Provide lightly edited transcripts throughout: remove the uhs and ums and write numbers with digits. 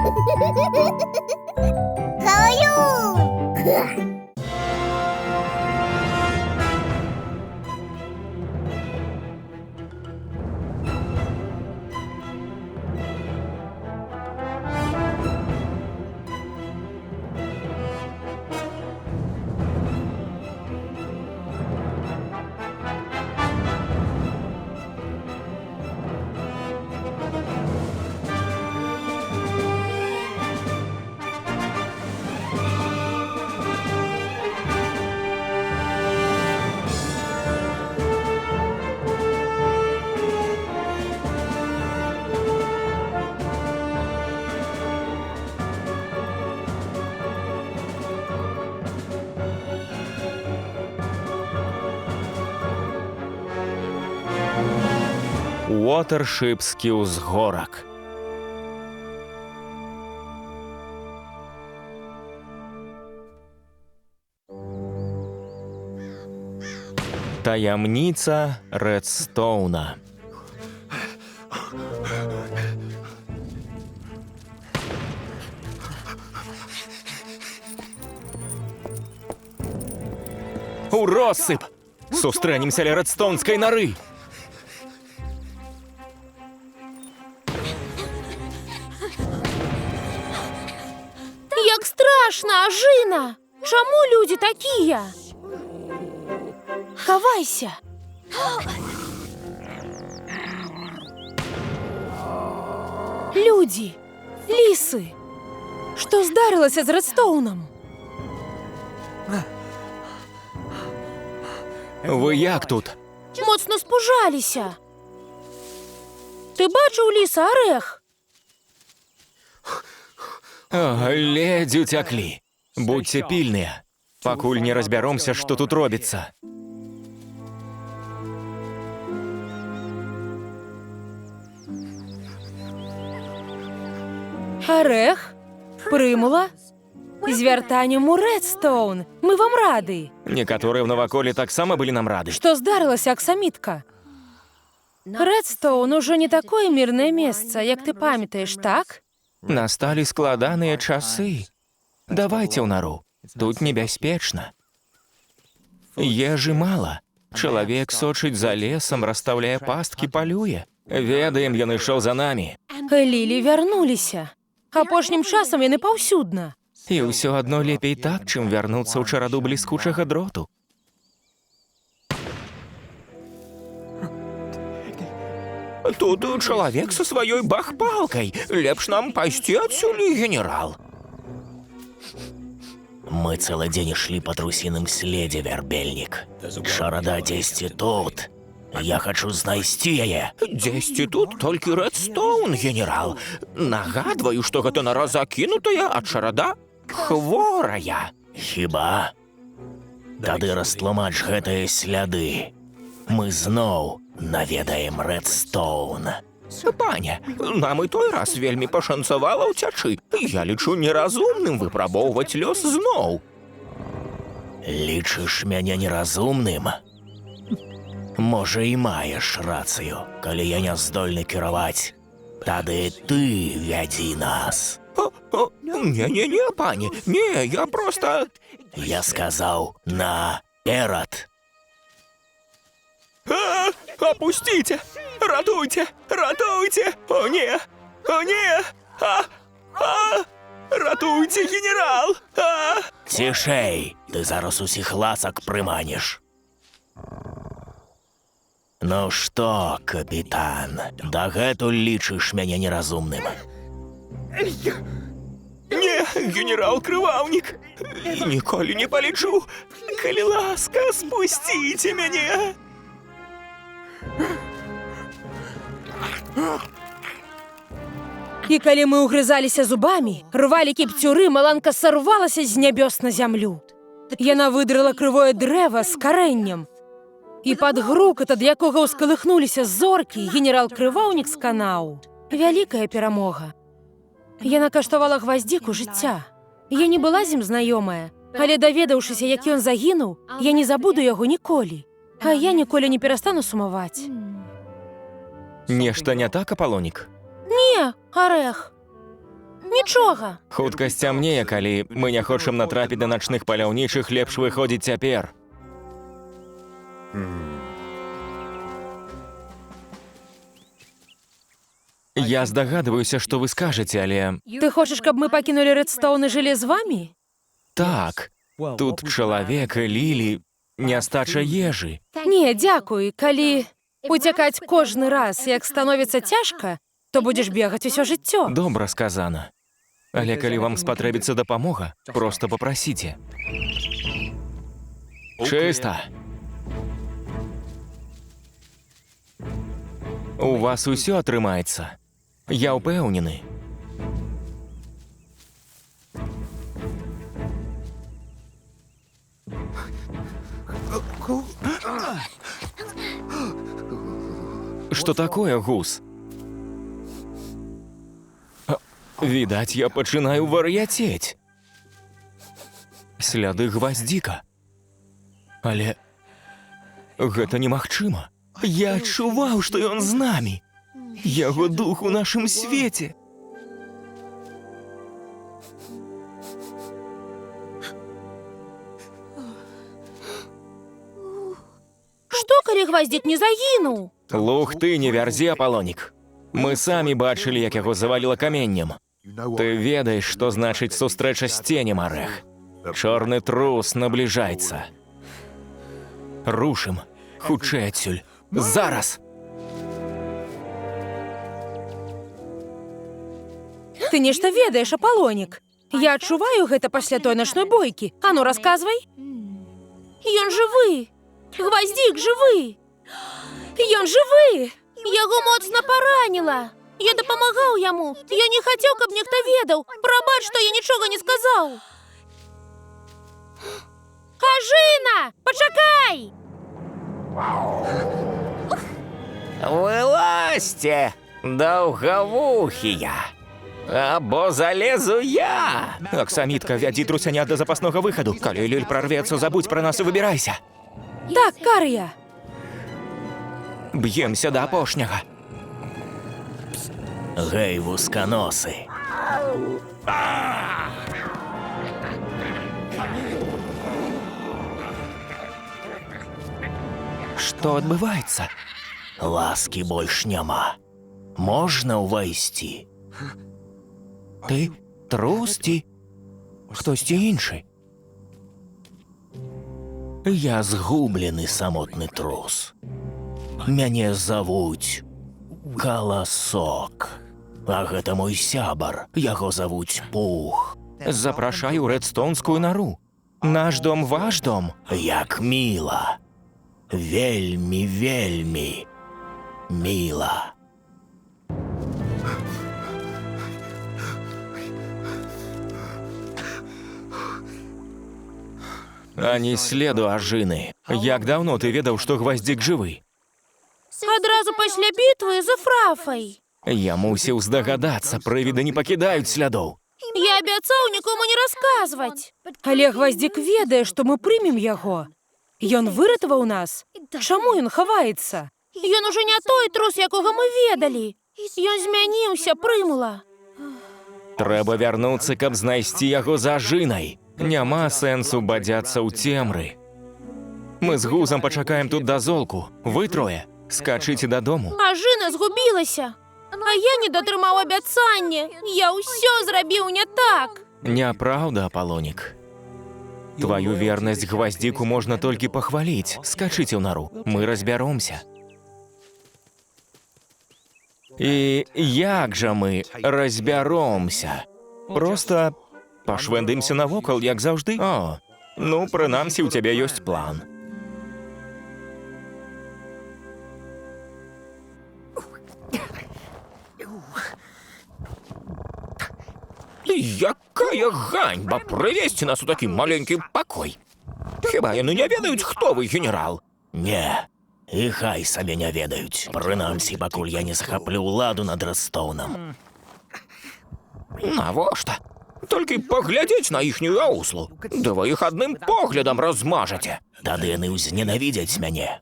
Каю! Уотершипський узгорок. Таємниця Редстоуна. У розсип! Сустрэнемся ля Редстоунской норы! Як страшно, Ажина! Чому люди такие? Ховайся! Люди! Ліси! Що здарилося з Редстоуном? Ви як тут? Моцно спужалися. Ти бачив ліса Орех? Ледзь уцяклі. Будьце пільныя, пакуль не разбяромся, што тут робіцца. Орех? Примула? З вяртаннем у Редстоун. Ми вам рады. Некаторыя ў наваколе таксама былі нам рады. Што здарылася, Аксамітка? Редстоун ужо не такое мірнае месца, як ты памятаеш, так? Насталі складаныя часы. Давайце ў нару. Тут небяспечна. Ежы мала. Чалавек сочыць за лесам, расстаўляе пасткі, палюе. Ведаем, ён ішоў за намі. Лілі вярнуліся. Апошнім часам яны паўсюдна. І ўсё адно лепей так, чым вярнуцца ў чараду бліскучага дроту. Тут чалавек са сваёй бахпалкай. Лепш нам пайсці адсюль, генерал. Мы цэлы дзень ішлі па трусіным следзе, вярбельнік. Чарада дзесьці тут. Я хачу знайсці яе. Дзесьці тут толькі Редстоун, генерал. Нагадваю, што гэта нара закінутая, а чарада хворая. Хіба? Тады растлумач гэтыя сляды. Мы зноў наведаем Редстоун. Пане, нам і той раз вельмі пашанцавала ўцячы. Я лічу неразумным выпрабоўваць лёс зноў. Лічыш мяне неразумным? Можа, і маеш рацыю, калі я не здольны кіраваць. Тады ты вядзі нас. Не, пане, не, я просто... Я сказаў наперад. Опустите! Ратуйте! Ратуйте! О, не! О, не! Ратуйте, генерал! Цішэй! Ты зараз усіх ласак прыманеш. Ну што, капітан, дагэтуль лічыш мяне неразумным? Не, генерал Крываўнік! Ніколі не палічу! Калі ласка, спусціце мяне! І калі мы ўгрызаліся зубамі, рвалі кіпцюры, маланка сарвалася з нябёс на зямлю. Яна выдрала крывое дрэва з карэннем. І пад грукат, ад якога ўскалыхнуліся зоркі, генерал Крываўнік сканаў. Вялікая перамога. Яна каштавала гваздзіку жыцця. Я не была з ім знаёмая, але даведаўшыся, як ён загінуў, я не забуду яго ніколі. А я ніколі не перастану сумаваць. Нешта не так, Аполлонік? Не, Орех. Нічога. Хутка сцямнее, калі мы не хочам натрапіць да начных паляўнічых, лепш выходзіць цяпер. Я здагадваюся, што вы скажаце, але... Ты хочаш, каб мы пакінулі Рэдстоун і жылі з вамі? Так, тут чалавек, Лілі, нястача ежы. Не, дзякуй. Калі уцякаць кожны раз, як становіцца цяжка, то будзеш бегаць усё жыццё. Добра сказана. Але калі вам спатрэбіцца дапамога, проста папрасіце. Чыста. У вас усё атрымаецца. Я ўпэўнены. Што такое, гус? Відаць, я пачынаю вар'яцець. Сляды гваздзіка. Але гэта немагчыма. Я адчуваў, што ён з намі. Яго дух у нашым свеце. Што, калі гваздзік не загінуў? Лух ты, не вярзі, Апалонік. Мы самі бачылі, як яго заваліла каменнем. Ты ведаеш, што значыць сустрэча з ценем, Арэх. Чорны трус набліжаецца. Рушым. Хутчэй адсюль. Зараз! Ты нешта ведаеш, Апалонік. Я адчуваю гэта пасля той начной бойкі. Ану, расказвай. Ён жывы. Гваздзік жывы. Ён жывы. Яго моцна параніла. Я дапамагаў яму. Я не хацеў, каб нехта ведаў. Прабач, што я нічога не сказаў. Ажына, пачакай! Вылазьте, даўгавухія, або залезу я. Аксамітка, вядзі трусяня да запаснога выхаду. Калі Ліль прарвецца, забудзь пра нас і выбірайся. Так, Кар'я. Б'емся да апошняга. Гэй, вузканосы. Што адбываецца? Ласкі больш няма. Можна ўвайсці? Ты трус ці хтосьці іншы? Я згублены самотны трус. Мяне завуць Каласок. А гэта мой сябар. Яго завуць Пух. Запрашаю ў Рэдстоунскую нару. Наш дом, ваш дом. Як міла. Вельмі, вельмі міла. Ані следу ажыны. Як даўно ты ведаў, што гваздзік жывы? Адразу пасля бітвы з Эфрафай. Я мусіў здагадацца, прывіды не пакідаюць слядоў. Я абяцаў нікому не расказваць. Але гваздзік ведае, што мы прымем яго. Ён выратаваў нас. Чаму ён хаваецца? Ён ужо не той трус, якога мы ведалі. Ён змяніўся, прымула. Трэба вярнуцца, каб знайсці яго за ажынай. Няма сэнсу бадзяцца ў цемры. Мы з гузам пачакаем тут да золку. Вы трое скачыце дадому. Ажына згубілася. А я не датрымаў абяцанне. Я ўсё зрабіў не так. Няпраўда, Апалонік. Тваю вернасць гваздзіку можна толькі пахваліць. Скачыце ў нару, мы разбяромся. І як жа мы разбяромся? Проста пашвэндымся навокал, як заўжды. О, ну, прынамсі, у цябе ёсць план. Якая ганьба прывесці нас у такі маленькі пакой. Хіба яны не ведаюць, хто вы, генерал? Не, і хай сабе не ведаюць. Прынамсі, пакуль я не захаплю ўладу над Рэдстоунам. Навошта? Толькі паглядзець на іхнюю ауслу. Да вы іх адным поглядам размажаце. Тады яны ўзненавідзяць мяне.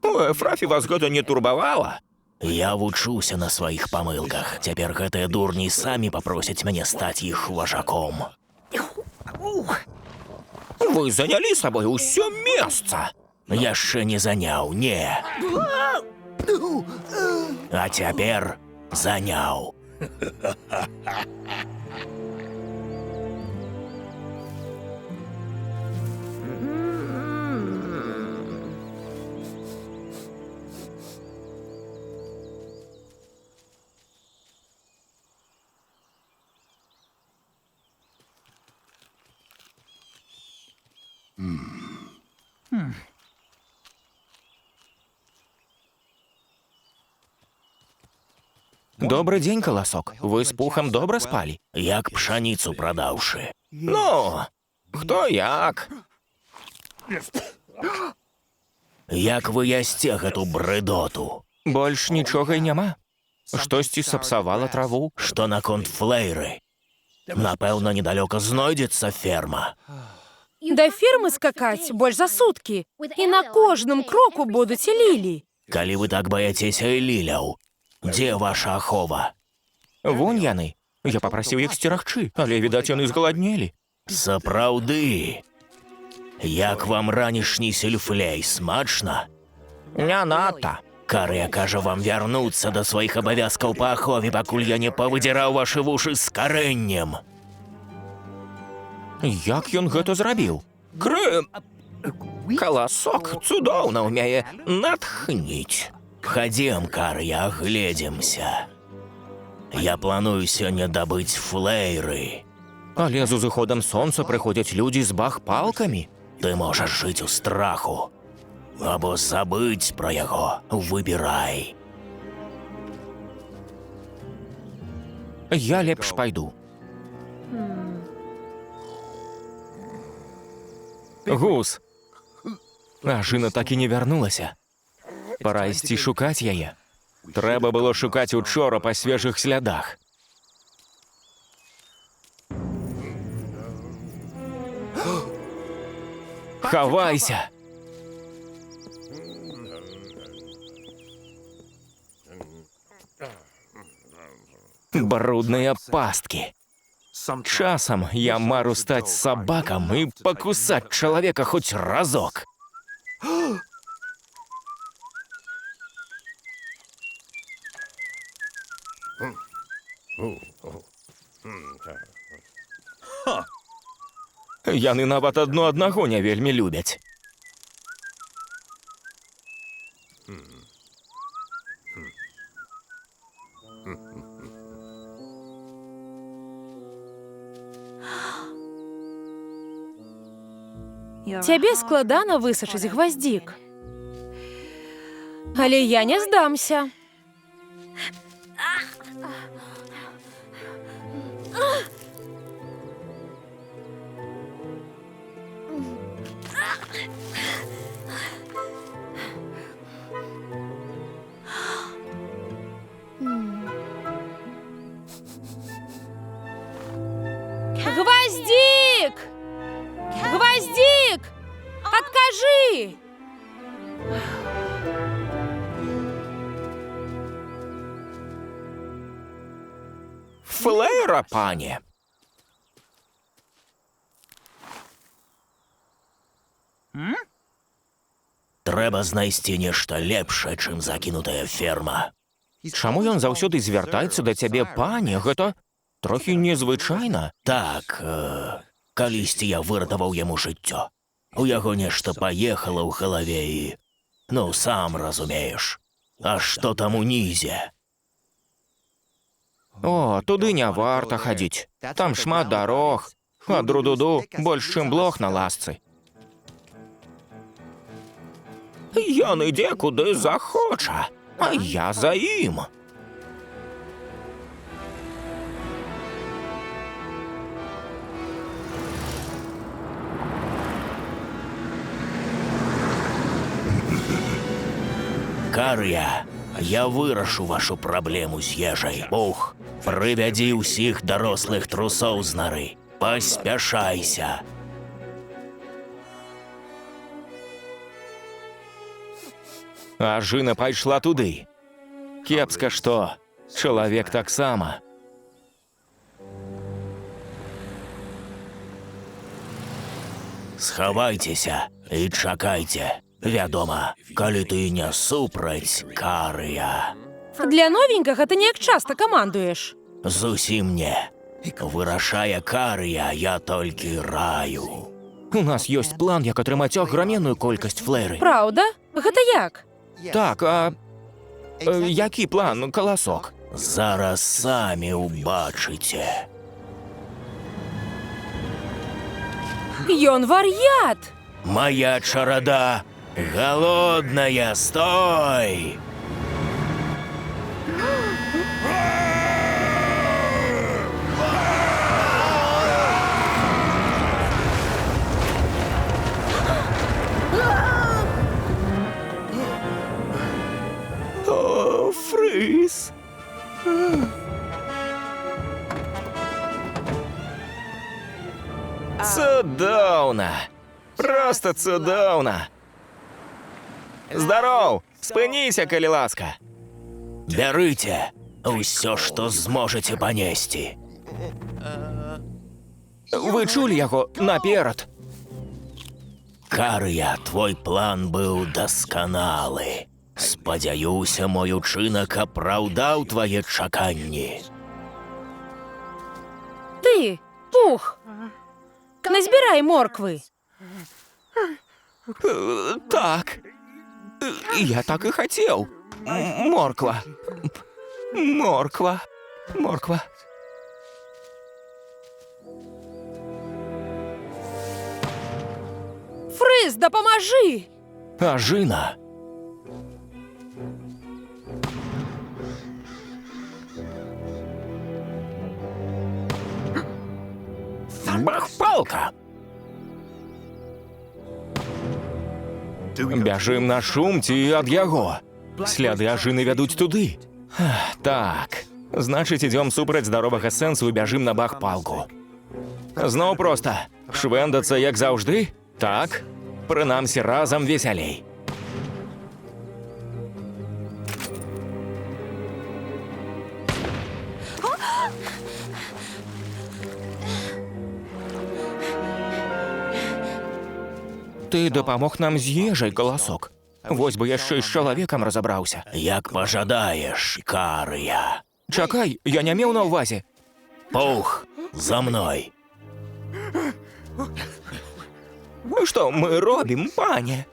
У Эфрафе вас гэта не турбавала? Я вучуся на сваіх памылках. Цяпер гэтыя дурні самі папросяць мяне стаць іх важаком. Вы занялі сабой усё месца. Яшчэ не заняў, не. А цяпер заняў. Добрый дзень, каласок. Вы з пухам добра спалі? Як пшаніцу прадаўшы. Ну, хто як? Як вы ясце гэту брыдоту? Больш нічога і няма. Штосьці сапсавала траву. Што наконт флэйры? Напэўна, недалёка знойдзецца ферма. Да фермы скакаць больш за суткі. І на кожным кроку будуць лілі. Калі вы так баяцеся ліляў, дзе ваша ахова? Вунь яны. Я папрасіў іх сцерагчы, але, відаць, яны згаладнелі. Сапраўды. Як вам ранішні сельфлей, смачна? Не надта. Карыя кажа вам вярнуцца да сваіх абавязкаў па ахове, пакуль я не павыдзіраў вашы вушы з карэннем. Як ён гэта зрабіў? Каласок цудоўна ўмее натхніць. Хадзем, Карыя, агледзімся. Я планую сёння дабыць флэйры. Але з узыходам сонца прыходзяць людзі з бах-палкамі. Ты можаш жыць у страху. Або забыць пра яго. Выбірай. Я лепш пайду. Гус. Ажына так і не вярнулася. Пора ісці шукаць яе. Трэба было шукаць учора па свежых слядах. Хавайся! Брудныя пасткі. Часам я мару стаць сабакам і пакусаць чалавека хоць разок. Яны нават адно аднаго не вельмі любяць. Цябе складана высачыць гваздзік. Але я не здамся. Гвоздик! Гвоздик! Откажи! Флэйра, пане! Трэба знайсці нешта лепшае, чым закінутая ферма. Чаму ён заўсёды звяртаецца да цябе, пане? Гэта трохі незвычайна. Так, калісьці я выратаваў яму жыццё. У яго нешта паехала ў галаве і... Ну, сам разумееш. А што там унізе? О, туды не варта хадзіць. Там шмат дарог. А друду-ду больш, чым блох на ласцы. Ён ідзе куды захоча, а я за ім. Кар'я, я вырашу вашу праблему з ежай. Пух, прывядзі ўсіх дарослых трусоў з нары. Паспяшайся. Ажына пайшла туды. Кепска што, чалавек таксама. Схавайцеся і чакайце. Вядома, калі ты не супраць, Карыя. Для новенькага ты неяк часта камандуеш. Зусім не. Вырашае Карыя, я толькі раю. У нас ёсць план, як атрымаць аграменную колькасць флэры. Праўда? Гэта як? Так, які план, каласок? Зараз самі ўбачыце. Ён вар'ят! Моя чарада голодная, стой! О, Фрыз! Цудоўна! Просто цудоўна! Здароў! Спыніся, калі ласка! Бярыце ўсё, што зможаце панесці. Вы чулі яго наперад? Карыя, твой план быў дасканалы. Спадзяюся, мой учынак апраўдаў твае чаканні. Ты, Пух, назбірай морквы. Так. Я так і хацеў. Морква. Морква. Морква. Фрыз, дапамажы! Ажына. Бах-палка! Бяжым на шум ці ад яго. Сляды ажыны вядуць туды. Так. Значыць, ідём супраць здаровага сэнсу і бяжым на бах-палку. Зноў проста. Швэндацца, як заўжды? Так. Прынамсі, разам весялей. Ты дапамог нам з ежай, каласок. Вось бы яшчэ з чалавекам разабраўся. Як пажадаеш, Карыя. Чакай, я не меў на ўвазе. Пух, за мной. Што мы робім, пане?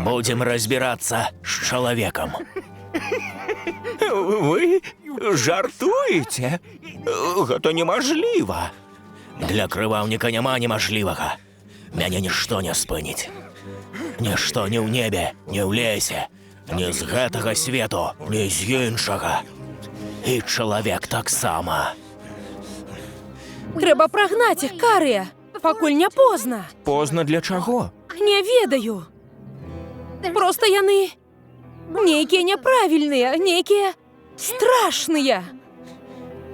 Будзем разбірацца з чалавекам. Вы жартуеце? Гэта немажліва. Для крываўніка няма немажлівага. Мяне нішто не спыніць. Нішто ні ў небе, ні ў лесе, ні з гэтага свету, ні з іншага. І чалавек таксама. Трэба прагнаць іх, Карыя, пакуль не позна. Позна для чаго? Не ведаю. Проста яны нейкія няправільныя, нейкія страшныя.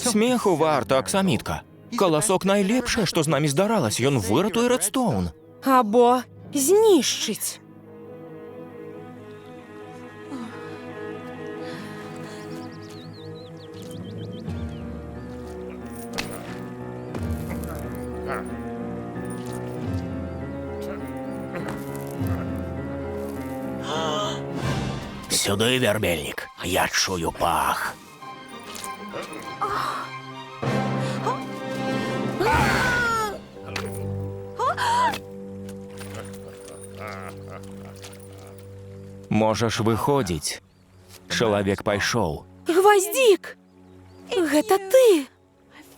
Смеху варта, Аксамітка. Каласок найлепшае, што з намі здаралася, ён выратуе Рэдстоун. Або знішчыць. Сюды, вярбельнік, я чую пах. Можаш выходзіць. Чалавек пайшоў. Гваздзік! Гэта ты!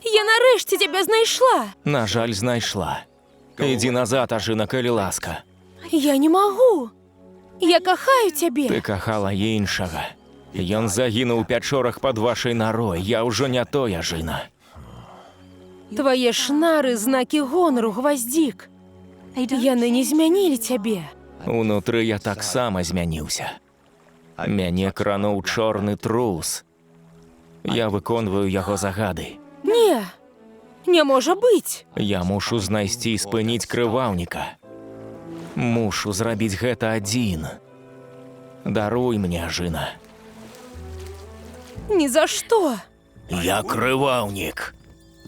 Я нарэшце цябе знайшла! На жаль, знайшла. Ідзі назад, ажына, калі ласка. Я не магу! Я кахаю цябе! Ты кахала іншага. Ён загінуў у пячорах пад вашай нарой. Я ўжо не той, ажына. Твае шнары знакі гонару, Гваздзік. Яны не змянілі цябе. Унутры я таксама змяніўся. Мяне крануў чорны трус. Я выконваю яго загады. Не, не можа быць. Я мушу знайсці і спыніць крываўніка. Мушу зрабіць гэта адзін. Даруй мне, Жына. Ні за што. Я крываўнік.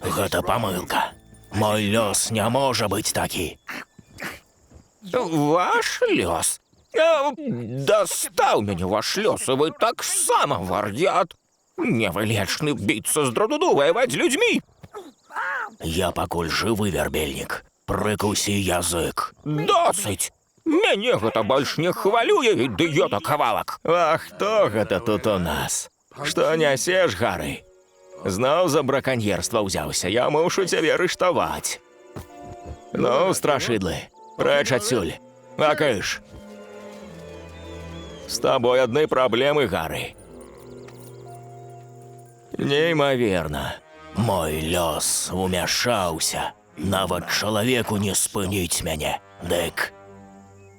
Гэта памылка. Мой лёс не можа быць такі. Ваш лёс? Дастаў мяне ваш лёс, і вы таксама вар'ят. Невылечны біцца з дродуду, ваяваць з людзьмі. Я пакуль жывы, вярбельнік. Прыкусі язык. Досыць! Мяне гэта больш не хвалюе, ідыёта кавалак. А хто гэта тут у нас? Што нясеш, Гары? Зноў за браканьерства ўзяўся, я мушу цябе арыштаваць. Ну, страшыдлы, прэч адсюль. Акыш. З табой адны праблемы, Гары. Неймаверна. Мой лёс умяшаўся. Нават чалавеку не спыніць мяне. Дык,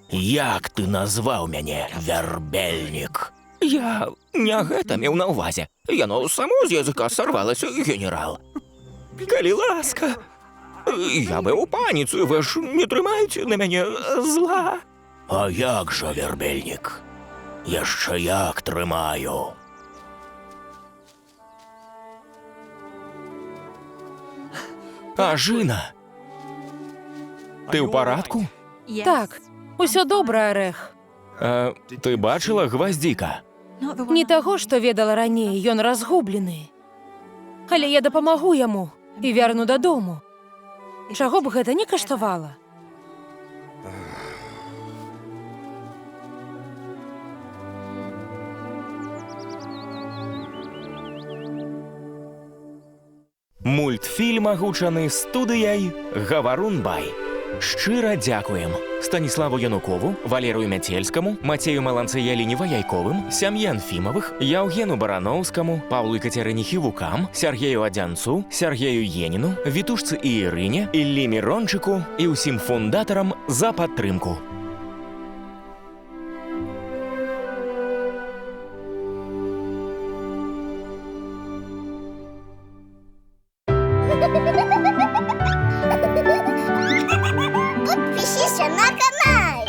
як ты назваў мяне, вярбельнік? Я не гэта меў на ўвазе. Яно само з языка сарвалася, генерал. Калі ласка, я быў у паніцу, вы ж не трымаеце на мяне зла. А як жа, вярбельнік? Яшчэ як трымаю. А Жына? Ты ў парадку? Так, усё добра, Арэх. Ты бачыла гваздзіка? Не таго, што ведала раней, ён разгублены. Але я дапамагу яму і вярну дадому. Чаго б гэта не каштавала? Мультфільм агучаны студыяй «Гаварун-бай». Шчыра дзякуем Станіславу Янукову, Валерыю Мяцельскаму, Мацею Маланцы-Ялінева-Яйковым, сям'і Анфімавых, Яўгену Барановскаму, Паўлу і Кацярыне Хівукам, Сяргею Адзянцу, Сяргею Еніну, Вітушцы і Ірыне, Іллі Мірончыку і ўсім фундатарам за падтрымку. Підпишіться на канал.